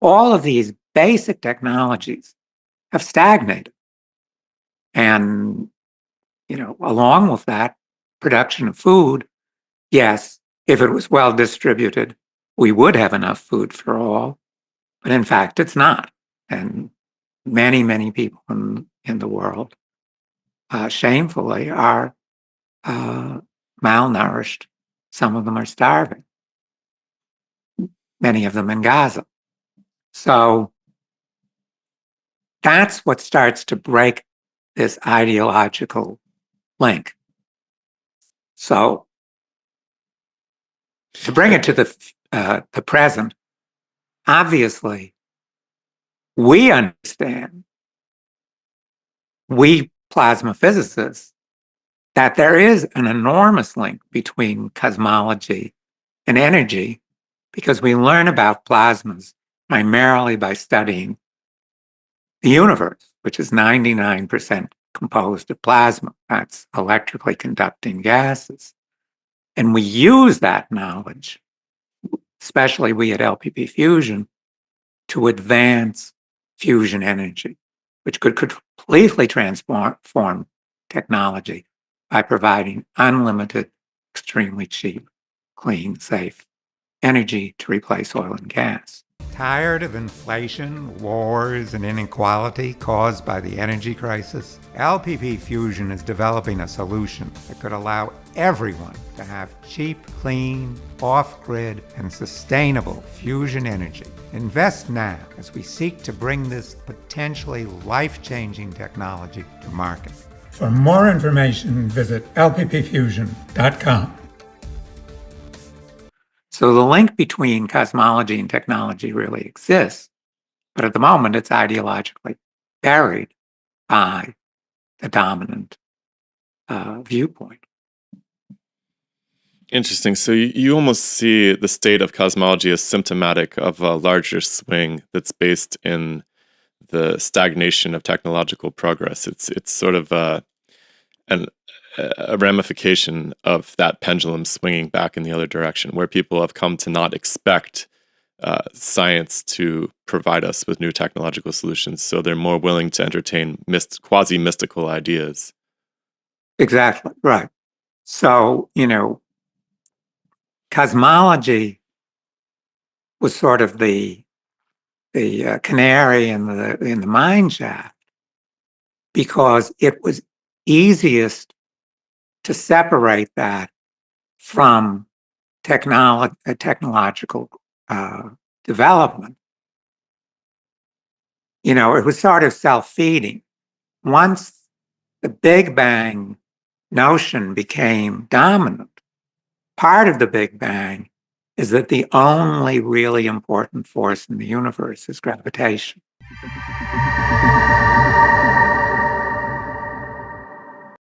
All of these basic technologies have stagnated. And, along with that, production of food, yes, if it was well distributed, we would have enough food for all. But in fact, it's not. And many, many people in the world, shamefully, are malnourished. Some of them are starving, many of them in Gaza. So that's what starts to break this ideological link. So to bring it to the present, obviously, we understand, we plasma physicists, that there is an enormous link between cosmology and energy, because we learn about plasmas primarily by studying the universe, which is 99% composed of plasma. That's electrically conducting gases. And we use that knowledge, especially we at LPPFusion, to advance fusion energy, which could completely transform technology by providing unlimited, extremely cheap, clean, safe energy to replace oil and gas. Tired of inflation, wars, and inequality caused by the energy crisis? LPPFusion is developing a solution that could allow everyone to have cheap, clean, off-grid, and sustainable fusion energy. Invest now as we seek to bring this potentially life-changing technology to market. For more information, visit lppfusion.com. So the link between cosmology and technology really exists, but at the moment it's ideologically buried by the dominant viewpoint. Interesting. So you almost see the state of cosmology as symptomatic of a larger swing that's based in the stagnation of technological progress. It's sort of a ramification of that pendulum swinging back in the other direction, where people have come to not expect science to provide us with new technological solutions. So they're more willing to entertain quasi-mystical ideas. Exactly, right. So, cosmology was sort of the canary in the mine shaft, because it was easiest to separate that from technological development. It was sort of self-feeding. Once the Big Bang notion became dominant, part of the Big Bang is that the only really important force in the universe is gravitation.